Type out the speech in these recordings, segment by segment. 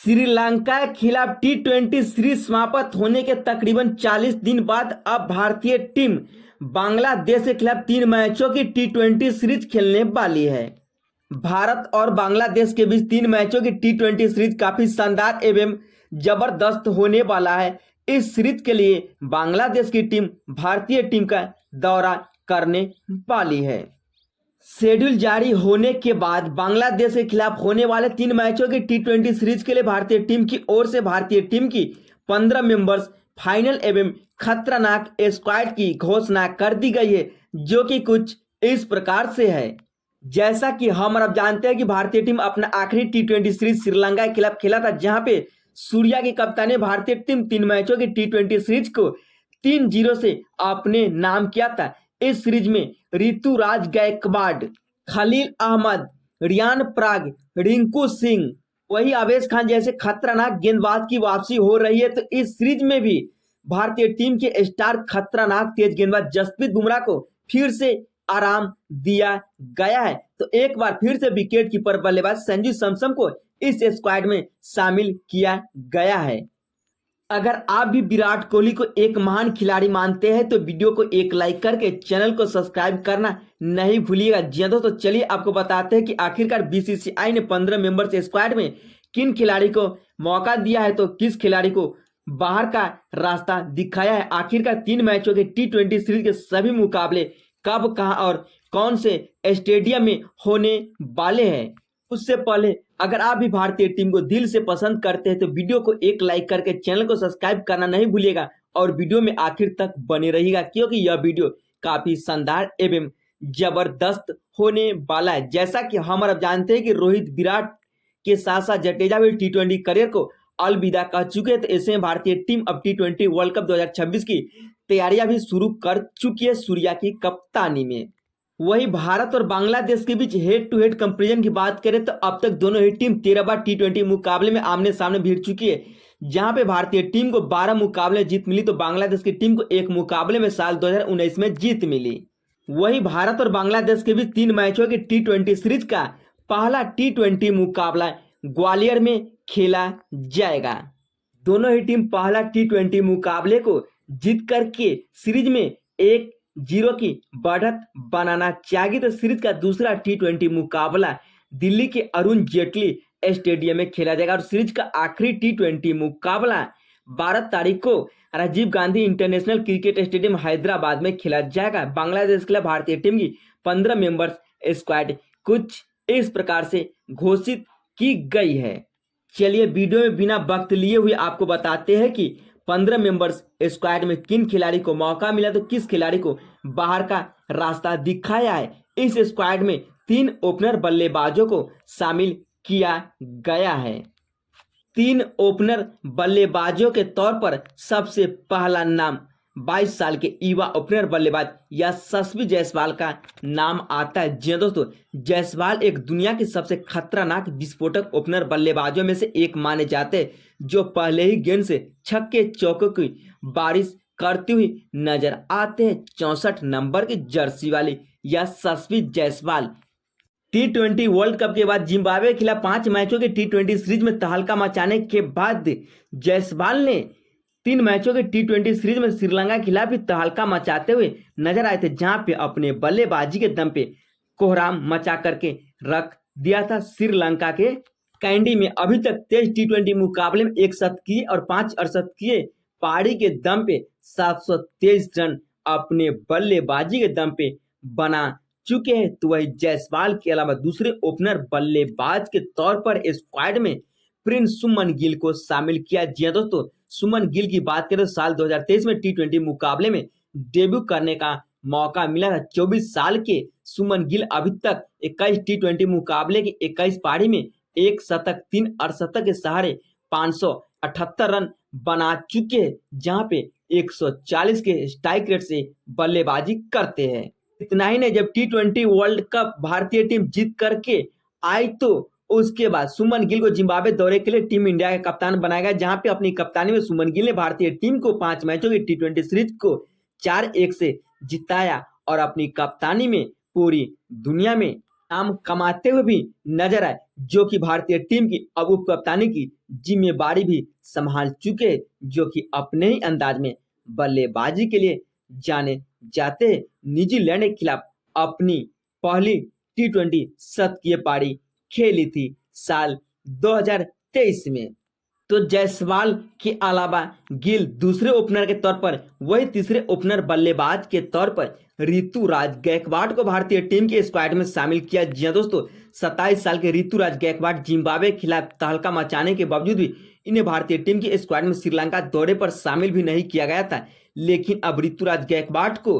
श्रीलंका के खिलाफ टी20 सीरीज समाप्त होने के तकरीबन 40 दिन बाद अब भारतीय टीम बांग्लादेश के खिलाफ 3 मैचों की टी20 सीरीज खेलने वाली है। भारत और बांग्लादेश के बीच 3 मैचों की टी20 सीरीज काफी शानदार एवं जबरदस्त होने वाला है। इस सीरीज के लिए बांग्लादेश की टीम भारतीय टीम का दौरा करने वाली है। शेड्यूल जारी होने के बाद बांग्लादेश के खिलाफ होने वाले 3 मैचों की टी20 सीरीज के लिए भारतीय टीम की ओर से भारतीय टीम की 15 मेंबर्स फाइनल एवं खतरनाक स्क्वाड की घोषणा कर दी गई है, जो कि कुछ इस प्रकार से है। जैसा कि हम अब जानते हैं कि भारतीय टीम अपना आखिरी टी20 सीरीज श्रीलंका के खिलाफ खेला था, जहां पे सूर्या की कप्तानी भारतीय टीम 3 मैचों की टी20 सीरीज को 3-0 से अपने नाम किया था। इस सीरीज में ऋतुराज गायकवाड़, खलील अहमद, रियान पराग, रिंकू सिंह, वही आवेश खान जैसे खतरनाक गेंदबाज की वापसी हो रही है। तो इस सीरीज में भी भारतीय टीम के स्टार खतरनाक तेज गेंदबाज जसप्रीत बुमराह को फिर से आराम दिया गया है। तो एक बार फिर से विकेट कीपर बल्लेबाज संजू सैमसन को इस स्क्वाड में शामिल किया गया है। अगर आप भी विराट कोहली को एक महान खिलाड़ी मानते हैं तो वीडियो को एक लाइक करके चैनल को सब्सक्राइब करना नहीं भूलिएगा। जी दोस्तों, चलिए आपको बताते हैं कि आखिरकार बीसीसीआई ने 15 मेंबर्स स्क्वाड में किन खिलाड़ी को मौका दिया है, तो किस खिलाड़ी को बाहर का रास्ता दिखाया है। आखिरकार 3 मैचों के टी20 सीरीज के सभी मुकाबले कब, कहां और कौन से स्टेडियम में होने वाले हैं। उससे पहले अगर आप भी भारतीय टीम को दिल से पसंद करते हैं तो वीडियो को एक लाइक करके चैनल को सब्सक्राइब करना नहीं भूलिएगा और वीडियो में आखिर तक बने रहिएगा, क्योंकि यह वीडियो काफी शानदार एवं जबरदस्त होने वाला है। जैसा कि हम अब जानते हैं कि रोहित, विराट के साथ साथ जडेजा भी टी20 करियर को अलविदा कह चुके हैं। तो ऐसे में भारतीय टीम अब टी20 वर्ल्ड कप 2026 की तैयारियां भी शुरू कर चुकी है सूर्या की कप्तानी में। वही भारत और बांग्लादेश के बीच हेड टू हेड कंपैरिजन की बात करें तो अब तक दोनों ही टीम 13 बार टी20 मुकाबले में आमने सामने भिड़ चुकी है, जहां पे भारतीय टीम को 12 मुकाबले जीत मिली तो बांग्लादेश की टीम को एक मुकाबले में साल 2019 में जीत मिली। वही भारत और बांग्लादेश के बीच 3 मैचों की टी20 सीरीज का पहला टी20 मुकाबला ग्वालियर में खेला जाएगा। दोनों ही टीम पहला टी20 मुकाबले को जीत करके सीरीज में 1-0 की बढ़त बनाना चाहिए। तो सीरीज का दूसरा टी20 मुकाबला दिल्ली के अरुण जेटली स्टेडियम में खेला जाएगा और सीरीज का आखिरी टी20 मुकाबला 12 तारीख को Rajiv Gandhi international cricket stadium Hyderabad में खेला जाएगा। बांग्लादेश के खिलाफ भारतीय टीम की 15 मेंबर्स स्क्वाड कुछ इस प्रकार से घोषित की गई है। चलिए वीडियो में बिना वक्त लिए हुए आपको बताते हैं कि 15 मेंबर्स स्क्वाड में किन खिलाड़ी को मौका मिला तो किस खिलाड़ी को बाहर का रास्ता दिखाया है। इस स्क्वाड में 3 ओपनर बल्लेबाजों को शामिल किया गया है। 3 ओपनर बल्लेबाजों के तौर पर सबसे पहला नाम 22 साल के युवा ओपनर बल्लेबाज यशस्वी जायसवाल का नाम आता है। जी दोस्तों, जायसवाल एक दुनिया की सबसे खतरनाक विस्फोटक ओपनर बल्लेबाजों में से एक माने जाते हैं, जो पहले ही गेंद से छक्के चौकों की बारिश करती हुई नजर आते हैं। 64 नंबर की जर्सी वाली यशस्वी जायसवाल टी20 वर्ल्ड कप के बाद जिम्बाब्वे के खिलाफ 5 मैचों के टी20 सीरीज में तहलका मचाने के बाद जायसवाल ने 3 मैचों के टी20 सीरीज में श्रीलंका के खिलाफ भी तहलका मचाते हुए नजर आए थे, जहां पे अपने बल्लेबाजी के दम पे कोहराम मचा करके रख दिया था। श्रीलंका के कैंडी में अभी तक 23 टी20 मुकाबले में 1 शतकीय और 5 अर्धशतकीय पारी के दम पे 723 रन अपने बल्लेबाजी के दम पे बना चुके हैं। तो वही जायसवाल के अलावा दूसरे ओपनर बल्लेबाज के तौर पर स्क्वाड में प्रिंस सुमन गिल को शामिल किया। जी दोस्तों, सुमन गिल की बात करें तो साल 2023 में टी20 मुकाबले में डेब्यू करने का मौका मिला था। 24 साल के सुमन गिल अभी तक 21 टी20 मुकाबले की 21 पारी में 1 शतक 3 अर्धशतक के सहारे 578 रन बना चुके हैं, जहां पे 140 के स्ट्राइक रेट से बल्लेबाजी करते हैं। इतना ही नहीं, जब टी20 वर्ल्ड कप भारतीय टीम जीत करके आई तो उसके बाद सुमन गिल को जिम्बाब्वे दौरे के लिए टीम इंडिया का कप्तान बनाया गया, जहां पे अपनी कप्तानी में सुमन गिल ने भारतीय टीम को 5 मैचों की टी20 सीरीज को 4-1 से जिताया और अपनी कप्तानी में पूरी दुनिया में नाम कमाते हुए भी नजर आए, जो कि भारतीय टीम की अब उप कप्तानी की जिम्मेदारी भी संभाल चुके हैं, जो कि अपने ही अंदाज में बल्लेबाजी के लिए जाने जाते हैं। न्यूजीलैंड के खिलाफ अपनी पहली टी20 शतकीय पारी खेली थी साल 2023 में। तो जायसवाल के अलावा गिल दूसरे ओपनर के तौर पर, वही तीसरे ओपनर बल्लेबाज के तौर पर ऋतुराज गायकवाड़ को भारतीय टीम के स्क्वाड में शामिल किया। जी हाँ दोस्तों, 27 साल के ऋतुराज गायकवाड़ जिम्बाब्वे के खिलाफ तहलका मचाने के बावजूद भी इन्हें भारतीय टीम के स्क्वाड में श्रीलंका दौरे पर शामिल भी नहीं किया गया था। लेकिन अब ऋतुराज गायकवाड़ को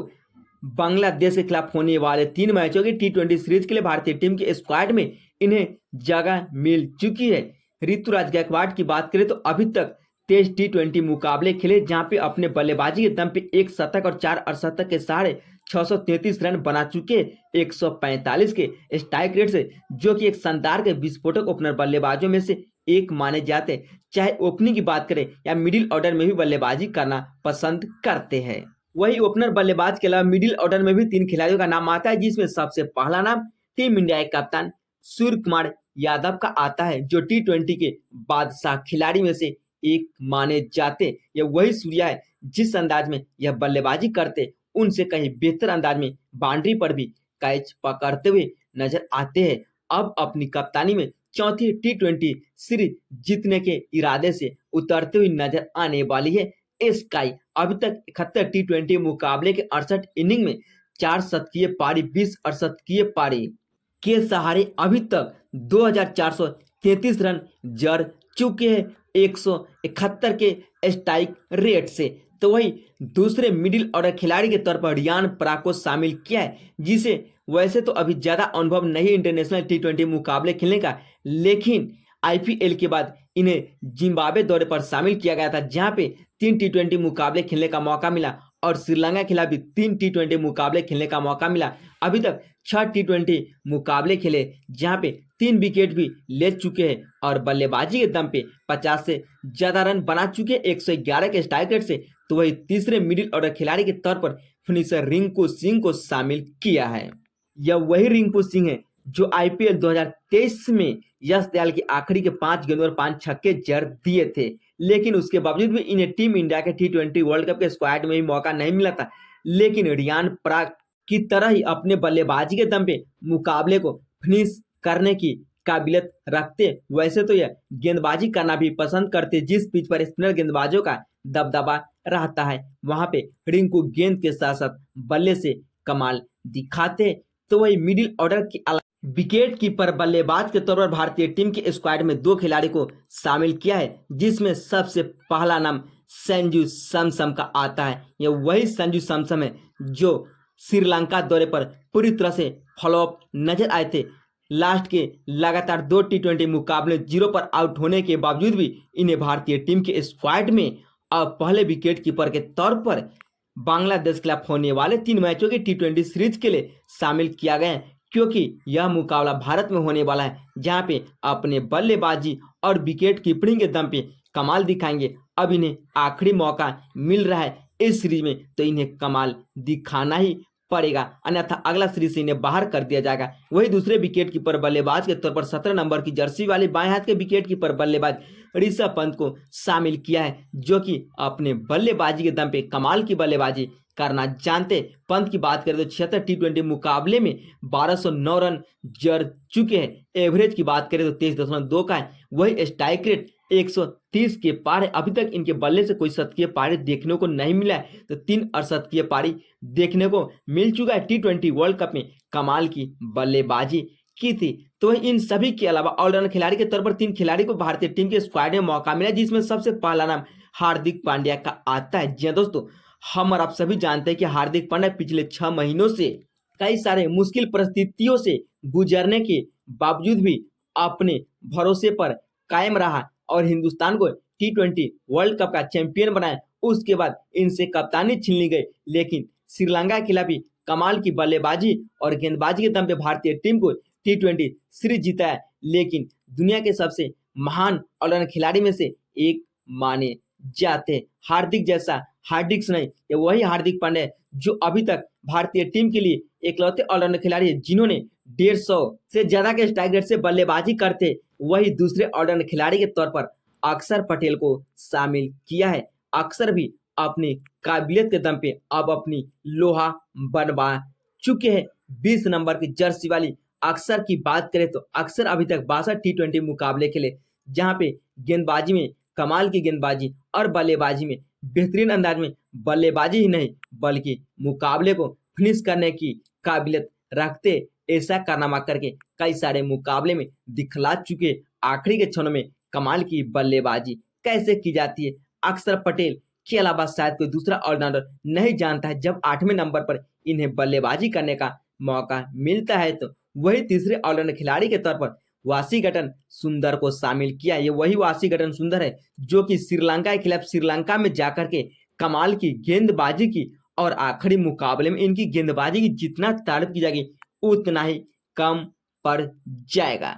बांग्लादेश के खिलाफ होने वाले 3 मैचों की टी20 सीरीज के लिए भारतीय टीम के स्क्वाड में इन्हें जगह मिल चुकी है। ऋतुराज गायकवाड़ की बात करें तो अभी तक 23 टी20 मुकाबले खेले, जहां पे अपने बल्लेबाजी के दम पे 1 शतक और 4 अर्धशतक के सहारे 633 रन बना चुके 145 के स्ट्राइक रेट से, जो कि एक शानदार के विस्फोटक ओपनर बल्लेबाजों में से एक माने जाते हैं। चाहे ओपनिंग की बात करें या मिडिल ऑर्डर में भी बल्लेबाजी करना पसंद करते हैं। वही ओपनर बल्लेबाज के अलावा मिडिल ऑर्डर में भी 3 खिलाड़ियों का नाम आता है, जिसमें सबसे पहला नाम टीम इंडिया के कप्तान सूर्य कुमार यादव का आता है, जो टी20 के बादशाह खिलाड़ी में से एक माने जाते। यह वही सूर्या है जिस अंदाज में यह बल्लेबाजी करते, उनसे कहीं बेहतर अंदाज में बाउंड्री पर भी कैच पकड़ते हुए नजर आते हैं। अब अपनी कप्तानी में चौथी टी20 सीरीज जीतने के इरादे से उतरते हुए नजर आने वाली है स्काई। अभी तक 71 टी20 मुकाबले के 68 इनिंग में 4 शतकीय पारी, 20 अर्धशतकीय पारी के सहारे अभी तक 2433 रन जड़ चुके हैं 171 के स्ट्राइक रेट से। तो वही दूसरे मिडिल ऑर्डर खिलाड़ी के तौर पर रियान पराग को शामिल किया है, जिसे वैसे तो अभी ज्यादा अनुभव नहीं इंटरनेशनल टी20 मुकाबले खेलने का, लेकिन आईपीएल के बाद इन्हें जिम्बाब्वे दौरे पर शामिल किया गया था, जहां पे 3 टी20 मुकाबले खेलने का मौका मिला और श्रीलंका के खिलाफ भी 3 टी20 मुकाबले खेलने का मौका मिला। अभी तक 6 टी20 मुकाबले खेले, जहां पे 3 विकेट भी ले चुके हैं और बल्लेबाजी के दम पे 50 से ज्यादा रन बना चुके 111 के स्ट्राइक रेट से। तो वही तीसरे मिडिल ऑर्डर खिलाड़ी के तौर पर फिनिशर रिंकू सिंह को शामिल किया है। यह वही रिंकू सिंह है जो आईपीएल 2023 में यश दयाल की आखिरी के 5 गेंदों और 5 छक्के जड़ दिए थे, लेकिन उसके बावजूद भी इन्हें टीम इंडिया के टी20 वर्ल्ड कप के स्क्वाड में भी मौका नहीं मिला था। लेकिन रियान पराग की तरह ही अपने बल्लेबाजी के दम पे मुकाबले को फिनिश करने की काबिलियत रखते। वैसे तो यह गेंदबाजी करना भी पसंद करते, जिस पिच पर स्पिनर गेंदबाजों का दबदबा रहता है, वहां पे रिंकू गेंद के साथ साथ बल्ले से कमाल दिखाते। तो वही मिडिल ऑर्डर के अलावा विकेट कीपर बल्लेबाज के तौर पर भारतीय टीम के स्क्वाड में 2 खिलाड़ी को शामिल किया है, जिसमें सबसे पहला नाम संजू सैमसन का आता है। यह वही संजू सैमसन है जो श्रीलंका दौरे पर पूरी तरह से फ्लॉप नजर आए थे। लास्ट के लगातार 2 टी20 मुकाबले 0 पर आउट होने के बावजूद भी इन्हें भारतीय टीम के स्क्वाड में अब पहले विकेट कीपर के तौर पर बांग्लादेश के खिलाफ होने वाले 3 मैचों की टी20 सीरीज के लिए शामिल किया गया है, क्योंकि यह मुकाबला भारत में होने वाला है, जहां पे अपने बल्लेबाजी और विकेट कीपिंग के दम पे कमाल दिखाएंगे। अब इन्हें आखिरी मौका मिल रहा है इस सीरीज में, तो इन्हें कमाल दिखाना ही पड़ेगा, अन्यथा अगला सीरीज से इन्हें बाहर कर दिया जाएगा। वही दूसरे विकेट कीपर बल्लेबाज के तौर पर 17 नंबर की जर्सी वाले बाएं हाथ के विकेट कीपर बल्लेबाज ऋषभ पंत को शामिल किया है, जो कि अपने बल्लेबाजी के दम पे कमाल की बल्लेबाजी करना जानते। पंत की बात करें तो 76 टी20 मुकाबले में 1209 रन जड़ चुके हैं। एवरेज की बात करें तो 23.2 का है। वही स्ट्राइक रेट 130 के पार है। अभी तक इनके बल्ले से कोई शतकीय पारी देखने को नहीं मिला है, तो 3 अर्धशतकीय पारी देखने को मिल चुका है। टी20 वर्ल्ड कप में कमाल की बल्लेबाजी की थी। तो इन सभी के अलावा ऑलराउंडर खिलाड़ी के तौर पर 3 खिलाड़ी को भारतीय टीम के स्क्वाड में मौका मिला, जिसमें सबसे पहला नाम हार्दिक पांड्या का आता है। जी दोस्तों, हम और आप सभी जानते हैं कि हार्दिक पांड्या पिछले 6 महीनों से कई सारे मुश्किल परिस्थितियों से गुजरने के बावजूद भी अपने भरोसे पर कायम रहा और हिंदुस्तान को टी20 वर्ल्ड कप का चैंपियन बनाया। उसके बाद इनसे कप्तानी छीन ली गई, लेकिन श्रीलंका के खिलाफ कमाल की बल्लेबाजी और गेंदबाजी के दम पे भारतीय टीम को टी20 सीरीज जीता। लेकिन दुनिया के सबसे महान ऑलराउंडर खिलाड़ी में से एक माने जाते। हार्दिक जैसा हार्दिक नहीं, ये वही हार्दिक पांड्या जो अभी तक भारतीय टीम के लिए इकलौते ऑलराउंडर खिलाड़ी है जिन्होंने 150 से ज्यादा के स्ट्राइक रेट से बल्लेबाजी करते वही दूसरे ऑलराउंडर खिलाड़ी के तौर पर अक्षर पटेल को शामिल किया है। अक्षर भी अपनी काबिलियत के दम पे अब अपनी लोहा बनवा चुके हैं। 20 नंबर की जर्सी वाली अक्षर की बात करें तो अक्षर अभी तक 62 टी20 मुकाबले खेले, जहां पे गेंदबाजी में कमाल की गेंदबाजी और बल्लेबाजी में बेहतरीन अंदाज में बल्लेबाजी ही नहीं बल्कि मुकाबले को फिनिश करने की काबिलियत रखते ऐसा कारनामा करके कई सारे मुकाबले में दिखला चुके। आखिरी के क्षणों में कमाल की बल्लेबाजी कैसे की जाती है अक्षर पटेल के अलावा शायद कोई दूसरा ऑलराउंडर नहीं जानता है। जब 8वें नंबर पर इन्हें बल्लेबाजी करने का मौका मिलता है तो वही तीसरे ऑलराउंडर खिलाड़ी के तौर पर वाशिंगटन सुंदर को शामिल किया। ये वही वाशिंगटन सुंदर है जो कि श्रीलंका के खिलाफ श्रीलंका में जाकर के कमाल की गेंदबाजी की और आखिरी मुकाबले में इनकी गेंदबाजी की जितना तारीफ की जाएगी उतना ही कम पड़ जाएगा।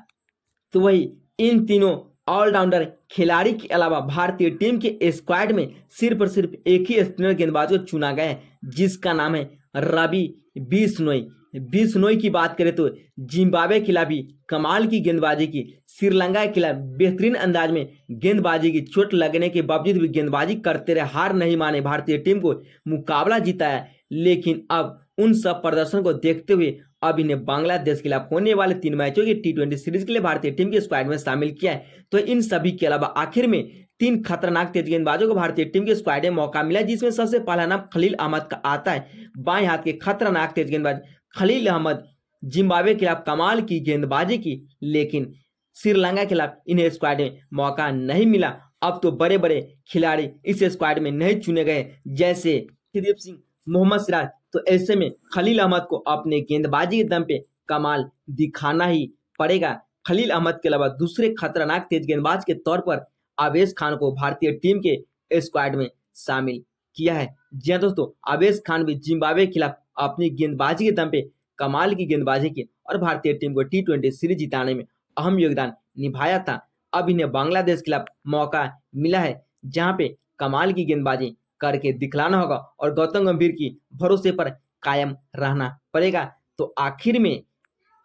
तो वही इन तीनों ऑलराउंडर खिलाड़ी के अलावा भारतीय टीम के स्क्वाड में सिर्फ और सिर्फ एक ही स्पिनर गेंदबाज को चुना गया है, जिसका नाम है रवि बिश्नोई। बिश्नोई की बात करें तो जिम्बाब्वे के खिलाफ भी कमाल की गेंदबाजी की, श्रीलंका के खिलाफ बेहतरीन अंदाज में गेंदबाजी की, चोट लगने के बावजूद भी गेंदबाजी करते रहे, हार नहीं माने, भारतीय टीम को मुकाबला जिताया। लेकिन अब उन सब प्रदर्शन को देखते हुए अब इन्हें बांग्लादेश के खिलाफ होने वाले 3 मैचों की टी20 सीरीज के लिए भारतीय टीम के स्क्वाड में शामिल किया है। तो इन सभी के अलावा आखिर में 3 खतरनाक तेज गेंदबाजों को भारतीय टीम के स्क्वाड में मौका मिला, जिसमें सबसे पहला नाम खलील अहमद का आता है। बाएं हाथ के खतरनाक तेज गेंदबाज खलील अहमद जिम्बाब्वे के खिलाफ कमाल की गेंदबाजी की, लेकिन श्रीलंका के खिलाफ इन्हें स्क्वाड में मौका नहीं मिला। अब तो बड़े बड़े खिलाड़ी इस स्क्वाड में नहीं चुने गए, जैसे कुलदीप सिंह, मोहम्मद सिराज। तो ऐसे में खलील अहमद को अपने गेंदबाजी के दम पे कमाल दिखाना ही पड़ेगा। खलील अहमद के अलावा दूसरे खतरनाक तेज गेंदबाज के तौर पर आवेश खान को भारतीय टीम के स्क्वाड में शामिल किया है। जी हाँ दोस्तों, आवेश खान भी जिम्बाब्वे के खिलाफ अपनी गेंदबाजी के दम पे कमाल की गेंदबाजी की और भारतीय टीम को टी20 सीरीज जिताने में अहम योगदान निभाया था। अब इन्हें बांग्लादेश के खिलाफ मौका मिला है, जहां पे कमाल की गेंदबाजी करके दिखलाना होगा और गौतम गंभीर की भरोसे पर कायम रहना पड़ेगा। तो आखिर में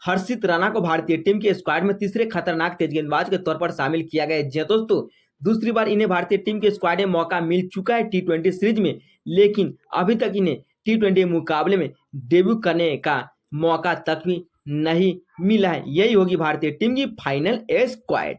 हर्षित राणा को भारतीय टीम के स्क्वाड में तीसरे खतरनाक तेज गेंदबाज के तौर पर शामिल किया गया है। जी दोस्तों, दूसरी बार इन्हें भारतीय टीम के स्क्वाड में मौका मिल चुका है टी20 सीरीज में, लेकिन अभी तक इन्हें टी20 मुकाबले में डेब्यू करने का मौका तक भी नहीं मिला है। यही होगी भारतीय टीम की फाइनल स्क्वाड।